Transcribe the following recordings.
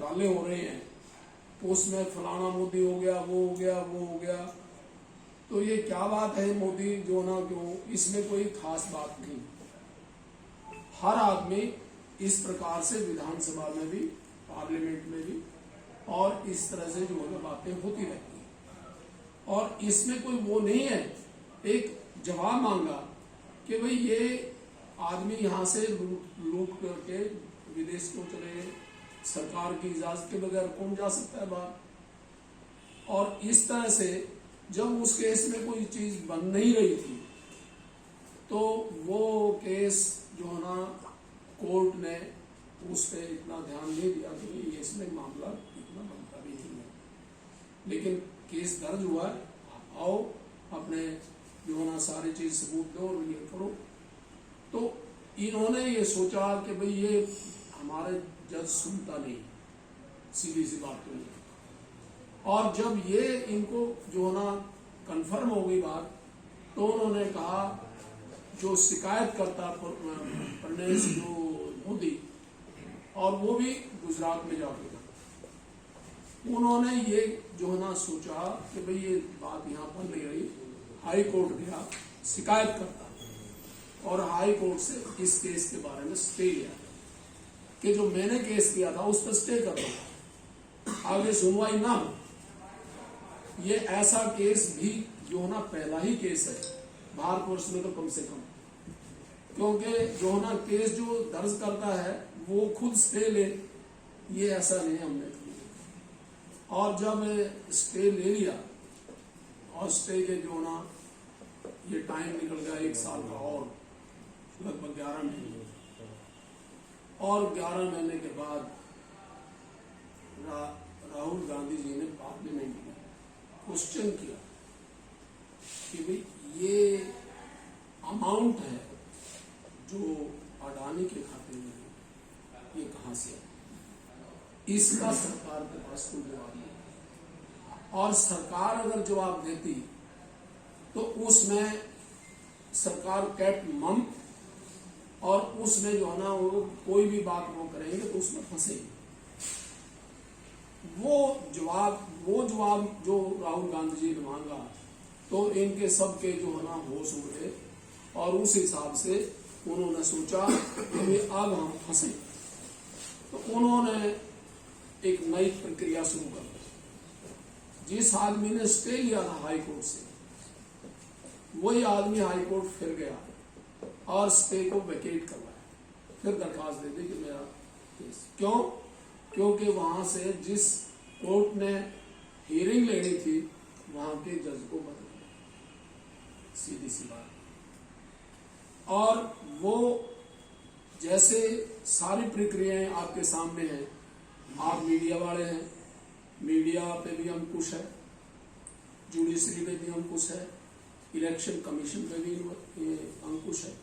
घोटाले हो रहे हैं, उसमें फलाना मोदी हो गया, वो हो गया, वो हो गया, तो ये क्या बात है मोदी जो ना क्यों, इसमें कोई खास बात नहीं। हर आदमी इस प्रकार से विधानसभा में भी, पार्लियामेंट में भी, और इस तरह से जो है बातें होती रहती है। और इसमें कोई वो नहीं है, एक जवाब मांगा कि भाई ये आदमी यहाँ से लूट करके विदेश को चले गए, सरकार की इजाजत के बगैर कौन जा सकता है बाहर। और इस तरह से जब उस केस में कोई चीज बन नहीं रही थी, तो वो केस जो है ना कोर्ट ने उस पर इतना ध्यान नहीं दिया कि इसमें मामला इतना बनता भी नहीं है। लेकिन केस दर्ज हुआ, आओ अपने जो है ना सारी चीज सबूत दो और ये करो। तो इन्होंने ये सोचा कि भाई ये हमारे जज सुनता नहीं, सीधी सी बात तो नहीं। और जब ये इनको जो है ना कंफर्म हो गई बात, तो उन्होंने कहा जो शिकायत करता प्रणेश जो मोदी, और वो भी गुजरात में जाके, उन्होंने ये जो है ना सोचा कि भाई ये बात यहाँ पर नहीं रही, हाई कोर्ट गया शिकायत करता, और हाई कोर्ट से इस केस के बारे में स्टे लिया कि जो मैंने केस किया था उस पर स्टे कर दो, आगे सुनवाई ना हो। ये ऐसा केस भी जो ना पहला ही केस है भारतवर्ष में, तो कम से कम, क्योंकि जो ना केस जो दर्ज करता है वो खुद स्टे ले, ये ऐसा नहीं हमने किया। और जब स्टे ले लिया, और स्टे के जो ना ये टाइम निकल गया 1 साल का, और लगभग 11 महीने, और 11 महीने के बाद राहुल गांधी जी ने पार्लियामेंट में क्वेश्चन किया कि भाई ये अमाउंट है जो अडानी के खाते में है, ये कहां से है, इसका सरकार के पास कोई जवाब नहीं। और सरकार अगर जवाब देती तो उसमें सरकार कैप्ट मम, और उसमें जो है ना वो कोई भी बात वो करेंगे तो उसमें फंसेगी। वो जवाब जो राहुल गांधी जी ने मांगा, तो इनके सबके जो है ना होश उड़ गए, और उस हिसाब से उन्होंने सोचा कि अब हम फंसे। तो उन्होंने एक नई प्रक्रिया शुरू कर दी। जिस आदमी ने स्टे लिया था हाई कोर्ट से, वही आदमी हाई कोर्ट फिर गया और स्टे को वेकेट करवाया, फिर दरखास्त दे दी कि मेरा केस, क्यों? क्योंकि वहां से जिस कोर्ट ने हियरिंग लेनी थी वहां के जज को बदल दिया, सीधी सी बात। और वो जैसे सारी प्रक्रियाएं आपके सामने हैं, आप मीडिया वाले हैं, मीडिया पे भी अंकुश है, जुडिशरी पे भी अंकुश है, इलेक्शन कमीशन पे भी अंकुश है।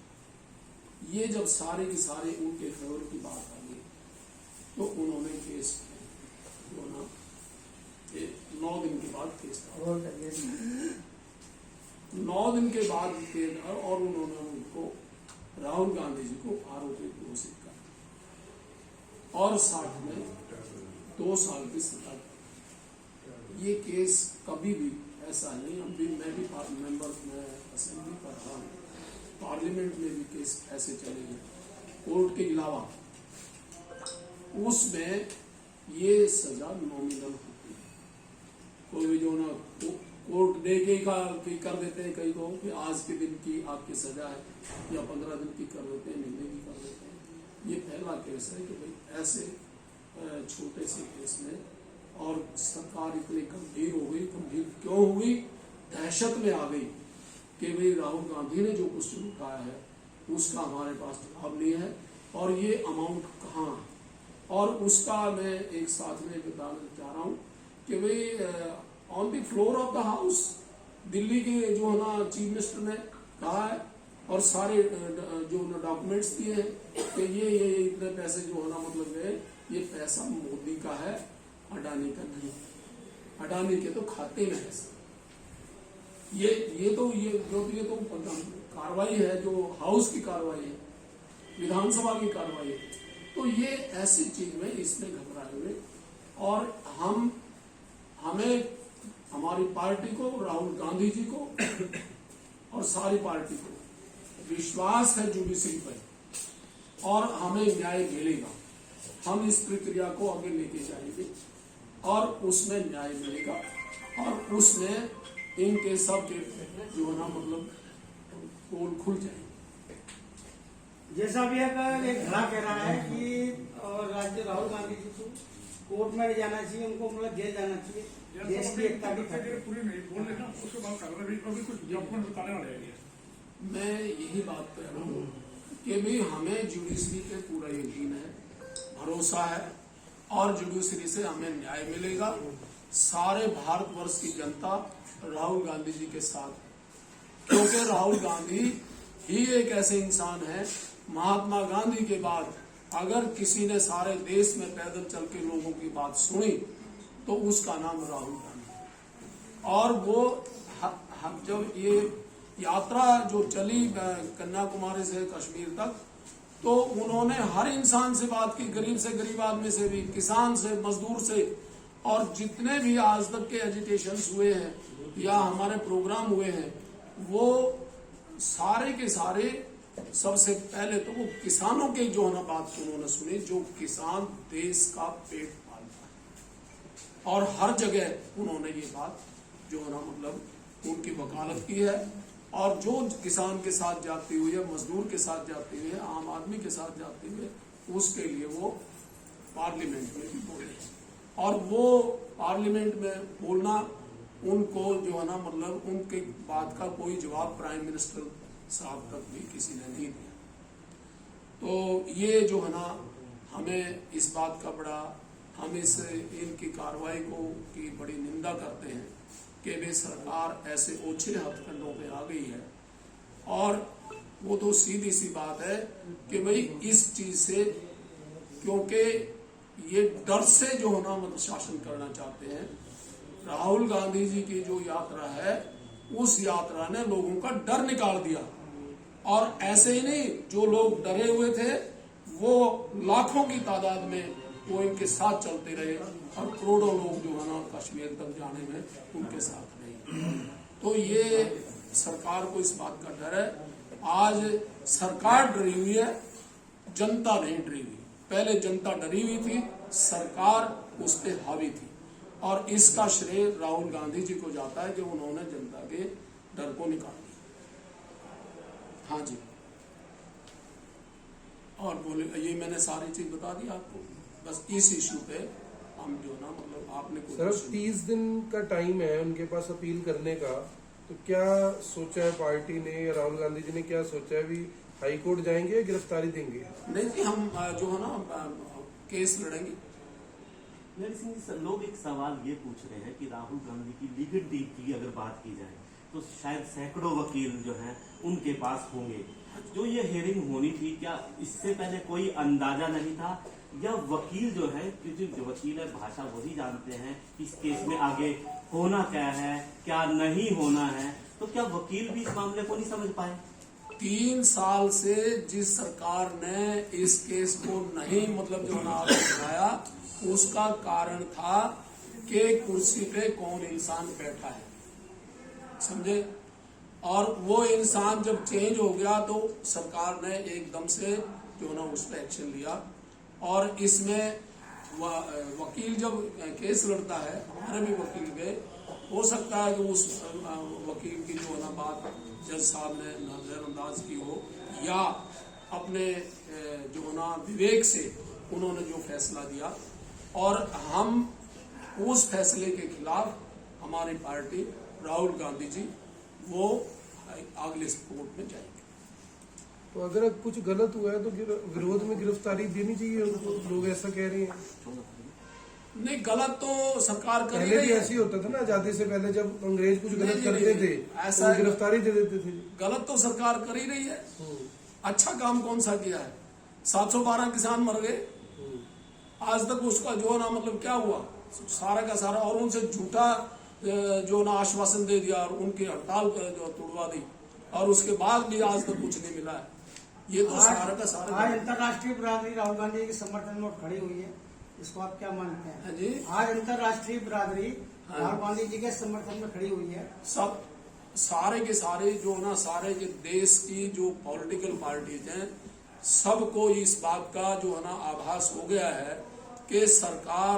ये जब सारे की सारे उनके फेवर की बात आ गई, तो उन्होंने केस जो ना 9 दिन के बाद केस 9 दिन के बाद और उन्होंने उनको राहुल गांधी जी को आरोपी घोषित कर और साथ में 2 साल की सजा। ये केस कभी भी ऐसा नहीं, अभी मैं भी मेंबर में असेंबली कर रहा हूँ, पार्लियामेंट में भी केस ऐसे चलेंगे कोर्ट के अलावा, उसमें ये सजा नॉमिनल होती है। कोई भी जो ना कोर्ट दे के कर देते हैं, कई को कि आज के दिन की आपकी सजा है, या 15 दिन की कर देते हैं, महीने की कर देते हैं। ये पहला केस है कि भाई ऐसे छोटे से केस में, और सरकार इतनी गंभीर हो गई। गंभीर क्यों हुई? दहशत में आ गई कि भाई राहुल गांधी ने जो क्वेश्चन उठाया है उसका हमारे पास जवाब नहीं है, और ये अमाउंट कहाँ है। और उसका मैं एक साथ में बताना चाह रहा हूँ कि भाई on the floor of the house Delhi के जो है ना चीफ मिनिस्टर ने कहा है, और सारे जो डॉक्यूमेंट्स दिए हैं कि ये इतने पैसे जो है ना मतलब ये पैसा मोदी का है, अडानी का नहीं। अडानी के तो खाते में है। ये तो कार्रवाई है, जो हाउस की कार्रवाई है, विधानसभा की कार्रवाई है। तो ये ऐसी चीज में इसमें घबराए हुए और हमें हमारी पार्टी को, राहुल गांधी जी को और सारी पार्टी को विश्वास है जुडिशरी पर और हमें न्याय मिलेगा। हम इस प्रक्रिया को आगे लेके जाएंगे और उसमें न्याय मिलेगा और उसमें इनके सब के जो है ना मतलब पोल खुल जाएंगे। जैसा भी एक धड़ा कह रहा है कि राज्य राहुल गांधी जी को कोर्ट में जाना चाहिए, उनको मतलब जेल जाना चाहिए। देश की एकता की पूरी नहीं बोल लेना, उसके बाद अभी कुछ डॉक्यूमेंट बताने वाले हैं। मैं यही बात कह रहा हूँ कि भाई हमें जुडिशरी पे पूरा यकीन है, भरोसा है और जुडिशरी से हमें न्याय मिलेगा। सारे भारतवर्ष की जनता राहुल गांधी जी के साथ है, क्योंकि राहुल गांधी ही एक ऐसे इंसान है, महात्मा गांधी के बाद अगर किसी ने सारे देश में पैदल चल के लोगों की बात सुनी तो उसका नाम राहुल गांधी। और वो जब ये यात्रा जो चली कन्याकुमारी से कश्मीर तक, तो उन्होंने हर इंसान से बात की, गरीब से गरीब आदमी से भी, किसान से, मजदूर से, और जितने भी आज तक के एजिटेशंस हुए हैं या हमारे प्रोग्राम हुए हैं, वो सारे के सारे सबसे पहले तो वो किसानों के जो है ना बात उन्होंने सुनी, जो किसान देश का पेट पालता है। और हर जगह उन्होंने ये बात जो है ना मतलब उनकी वकालत की है और जो किसान के साथ जाती हुई है, मजदूर के साथ जाती हुई है, आम आदमी के साथ जाती हुई है, उसके लिए वो पार्लियामेंट में भी बोले और वो पार्लियामेंट में बोलना उनको जो है ना मतलब उनके बात का कोई जवाब प्राइम मिनिस्टर साहब तक भी किसी ने नहीं दिया। तो ये जो है ना हमें इस बात का बड़ा, हम इस इनकी कार्रवाई को की बड़ी निंदा करते हैं कि वे सरकार ऐसे ओछे हथकंडों पे आ गई है। और वो तो सीधी सी बात है कि भाई इस चीज से, क्योंकि ये डर से जो है ना मतलब शासन करना चाहते हैं। राहुल गांधी जी की जो यात्रा है, उस यात्रा ने लोगों का डर निकाल दिया। और ऐसे ही नहीं, जो लोग डरे हुए थे वो लाखों की तादाद में वो इनके साथ चलते रहे और करोड़ों लोग जो है ना कश्मीर तक जाने में उनके साथ रहे। तो ये सरकार को इस बात का डर है। आज सरकार डरी हुई है, जनता नहीं डरी हुई। पहले जनता डरी हुई थी, सरकार उस पर हावी थी और इसका श्रेय राहुल गांधी जी को जाता है कि उन्होंने जनता के डर को निकाल दिया। हाँ जी, और बोले ये मैंने सारी चीज बता दी आपको। बस इस इश्यू पे हम जो ना मतलब आपने सर 30 दिन का टाइम है उनके पास अपील करने का, तो क्या सोचा है पार्टी ने या राहुल गांधी जी ने क्या सोचा है, भी हाई कोर्ट जाएंगे या गिरफ्तारी देंगे? नहीं जी, हम जो है ना केस लड़ेंगे। सिंह जी, लोग एक सवाल ये पूछ रहे हैं कि राहुल गांधी की लीगल टीम की अगर बात की जाए तो शायद सैकड़ों वकील जो हैं उनके पास होंगे। जो ये हियरिंग होनी थी, क्या इससे पहले कोई अंदाजा नहीं था, या वकील जो है, क्योंकि जो वकील है भाषा वही जानते हैं इस केस में आगे होना क्या है, क्या नहीं होना है, तो क्या वकील भी इस मामले को नहीं समझ पाए? 3 साल से जिस सरकार ने इस केस को नहीं मतलब जो ना उठाया, उसका कारण था कि कुर्सी पे कौन इंसान बैठा है, समझे। और वो इंसान जब चेंज हो गया तो सरकार ने एकदम से जो ना उस पर एक्शन लिया। और इसमें वकील जब केस लड़ता है, हमारे भी वकील गए, हो सकता है कि उस वकील की जो ना बात जज साहब ने नजरअंदाज की हो या अपने जो ना विवेक से उन्होंने जो फैसला दिया, और हम उस फैसले के खिलाफ हमारी पार्टी राहुल गांधी जी वो अगले कोर्ट में जाएंगे। तो अगर कुछ गलत हुआ है तो विरोध में गिरफ्तारी देनी चाहिए, लोग ऐसा कह रहे हैं। नहीं, गलत तो सरकार कर रही है। पहले भी ऐसे ही होता था ना, आजादी से पहले जब अंग्रेज कुछ गलत करते थे ऐसा तो गिरफ्तारी दे देते थे। गलत तो सरकार कर ही रही है। अच्छा काम कौन सा किया है? 712 किसान मर गए, आज तक उसका जो ना मतलब क्या हुआ, सारा का सारा, और उनसे झूठा जो ना आश्वासन दे दिया और उनकी हड़ताल जो तोड़वा दी, और उसके बाद भी आज तक कुछ नहीं मिला है। ये तो सारा का सारा। आज अंतर्राष्ट्रीय बिरादरी राहुल गांधी के समर्थन में खड़ी हुई है। इसको आप क्या मानते हैं? हाँ जी। आज अंतर्राष्ट्रीय बिरादरी हाँ। राहुल गांधी जी के समर्थन में खड़ी हुई है। सब सारे के सारे जो ना सारे के देश की जो पॉलिटिकल पार्टीज हैं सबको इस बात का जो है ना आभास हो गया है कि सरकार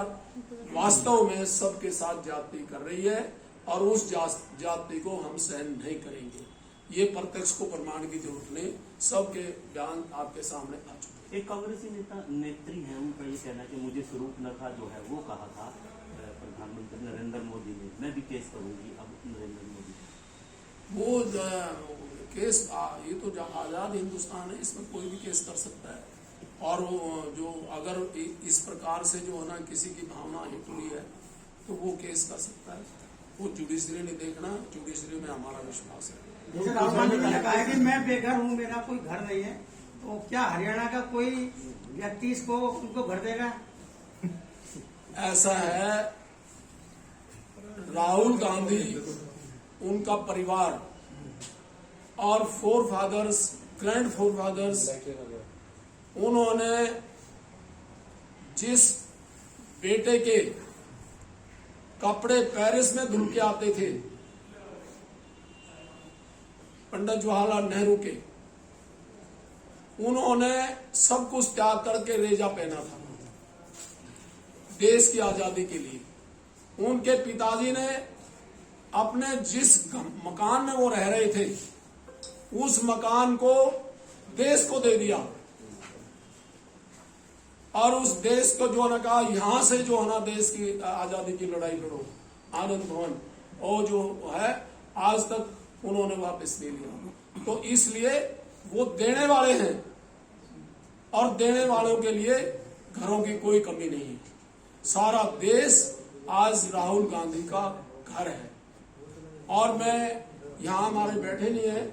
वास्तव में सबके साथ ज्यादती कर रही है और उस ज्यादती को हम सहन नहीं करेंगे। ये प्रत्यक्ष को प्रमाण की जरूरत नहीं, सबके बयान आपके सामने आ चुके हैं। एक कांग्रेसी नेत्री है, उनका ये कहना है कि मुझे स्वरूपनखा जो है वो कहा था प्रधानमंत्री नरेंद्र मोदी ने, मैं भी केस करूंगी अब नरेंद्र मोदी। वो केस ये तो आजाद हिंदुस्तान है, इसमें कोई भी केस कर सकता है। और वो जो अगर इस प्रकार से जो है ना किसी की भावना हिट हुई है तो वो केस कर सकता है। वो जुडिशरी ने देखना, जुडिशरी में हमारा विश्वास है। जैसे राहुल गांधी जी ने कहा है कि मैं बेघर हूँ, मेरा कोई घर नहीं है, तो क्या हरियाणा का कोई व्यक्ति इसको उनको घर देगा? ऐसा है, राहुल गांधी, उनका परिवार और forefathers, grand forefathers, उन्होंने जिस बेटे के कपड़े पेरिस में धुल के आते थे पंडित जवाहरलाल नेहरू के, उन्होंने सब कुछ त्याग करके रेजा पहना था देश की आजादी के लिए। उनके पिताजी ने अपने जिस मकान में वो रह रहे थे उस मकान को देश को दे दिया और उस देश को जो है ना कहा यहां से जो है ना देश की आजादी की लड़ाई लड़ो। आनंद भवन और जो है आज तक उन्होंने वापस ले लिया। तो इसलिए वो देने वाले हैं और देने वालों के लिए घरों की कोई कमी नहीं है। सारा देश आज राहुल गांधी का घर है। और मैं यहाँ हमारे बैठे नहीं है,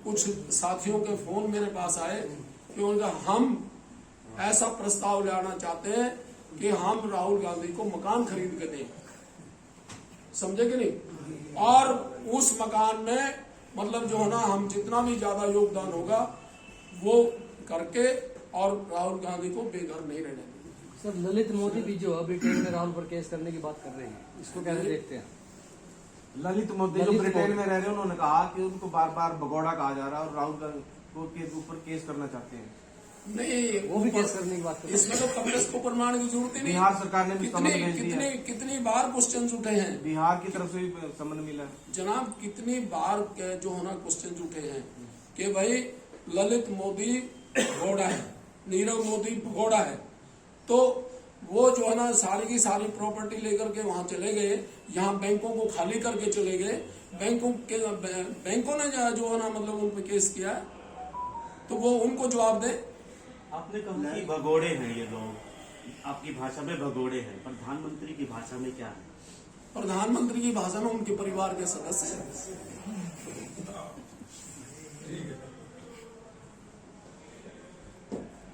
कुछ साथियों के फोन मेरे पास आए कि उनका हम ऐसा प्रस्ताव लाना चाहते हैं कि हम राहुल गांधी को मकान खरीद के दें, समझे कि नहीं, और उस मकान में मतलब जो है ना हम जितना भी ज्यादा योगदान होगा वो करके और राहुल गांधी को बेघर नहीं रहने देंगे। सर, ललित मोदी भी जो है ब्रिटेन में राहुल पर केस करने की बात कर रहे हैं, इसको कैसे देखते हैं? ललित मोदी जो ब्रिटेन में रह रहे हैं, उन्होंने कहा कि उनको बार बार भगोड़ा कहा जा रहा है और राहुल गांधी को के ऊपर केस करना चाहते हैं। नहीं, वो भी केस करने की बात कर रहे हैं। इसमें तो कांग्रेस को प्रमाण की जरूरत ही नहीं। बिहार सरकार ने भी समन भेज दिया। कितनी बार क्वेश्चन उठे हैं बिहार की तरफ से भी समन मिला है। जनाब, कितनी बार जो है ना क्वेश्चन उठे हैं कि भाई ललित मोदी भगोड़ा है, नीरव मोदी भगोड़ा है, तो वो जो है ना सारी की सारी प्रॉपर्टी लेकर के वहां चले गए, यहाँ बैंकों को खाली करके चले गए, बैंकों ने जो है ना मतलब उन पर केस किया, तो वो उनको जवाब दे। आपने कहा कि भगोड़े हैं ये लोग, आपकी भाषा में भगोड़े हैं, प्रधानमंत्री की भाषा में क्या है? प्रधानमंत्री की भाषा में उनके परिवार के सदस्य हैं।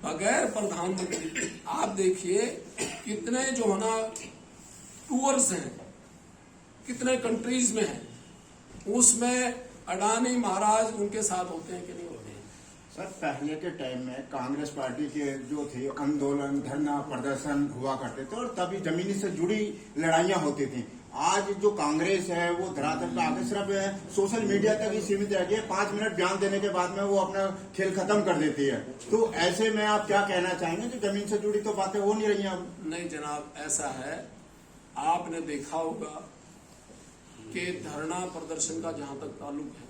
बगैर प्रधानमंत्री आप देखिए कितने जो है ना टूर्स हैं, कितने कंट्रीज में हैं, उसमें अडानी महाराज उनके साथ होते हैं कि नहीं होते हैं? सर, पहले के टाइम में कांग्रेस पार्टी के जो थे आंदोलन, धरना प्रदर्शन हुआ करते थे और तभी जमीनी से जुड़ी लड़ाइयां होती थी। आज जो कांग्रेस है वो धरातल पे आके सिर्फ सोशल मीडिया तक ही सीमित रह गई। 5 मिनट बयान देने के बाद में वो अपना खेल खत्म कर देती है। तो ऐसे में आप क्या कहना चाहेंगे कि जमीन से जुड़ी तो बातें हो नहीं रही हैं अब? नहीं जनाब, ऐसा है, आपने देखा होगा कि धरना प्रदर्शन का जहां तक ताल्लुक है,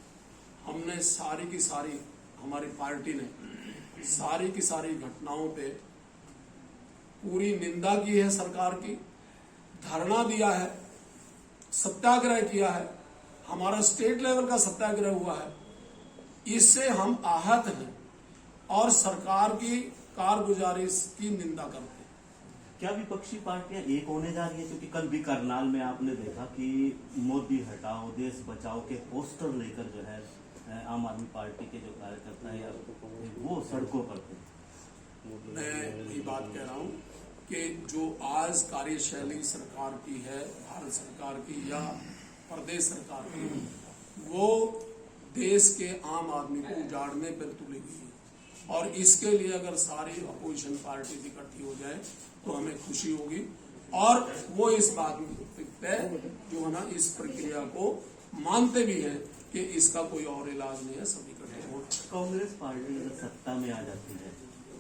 हमने सारी की सारी, हमारी पार्टी ने सारी की सारी घटनाओं पे पूरी निंदा की है सरकार की, धरना दिया है, सत्याग्रह किया है, हमारा स्टेट लेवल का सत्याग्रह हुआ है। इससे हम आहत हैं और सरकार की कारगुजारी की निंदा करते हैं। क्या विपक्षी पार्टियां एक होने जा रही है? क्योंकि कल भी करनाल में आपने देखा कि मोदी हटाओ, देश बचाओ के पोस्टर लेकर जो है आम आदमी पार्टी के जो कार्यकर्ता है वो सड़कों पर थे। मैं ये बात कह रहा हूँ कि जो आज कार्यशैली सरकार की है, भारत सरकार की या प्रदेश सरकार की, वो देश के आम आदमी को उजाड़ने पर तुली हुई है और इसके लिए अगर सारी अपोजिशन पार्टी इकट्ठी हो जाए तो हमें खुशी होगी और वो इस बात पे जो है ना इस प्रक्रिया को मानते भी हैं कि इसका कोई और इलाज नहीं है, सब इकट्ठे हो। कांग्रेस पार्टी अगर सत्ता में आ जाती है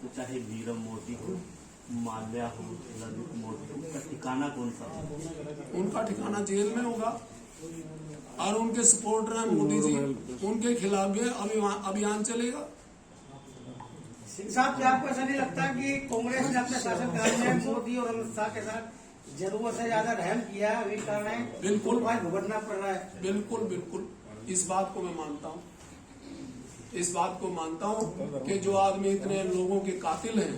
तो चाहे नीरव मोदी हो, माल्या हो, ललित मोदी हो, उनका ठिकाना कौन सा हो? उनका ठिकाना जेल में होगा और उनके सपोर्टर हैं मोदी जी, उनके खिलाफ भी अभियान चलेगा। सिंह साहब, क्या आपको ऐसा नहीं लगता कि कांग्रेस ने अपने शासनकाल में मोदी और अमित शाह के साथ जरूरत से ज्यादा रहम किया है, अभी कर रहे हैं, बिल्कुल भुगतना पड़ रहा है? बिल्कुल बिल्कुल, इस बात को मैं मानता हूँ, इस बात को मानता हूँ कि जो आदमी इतने लोगों के कातिल हैं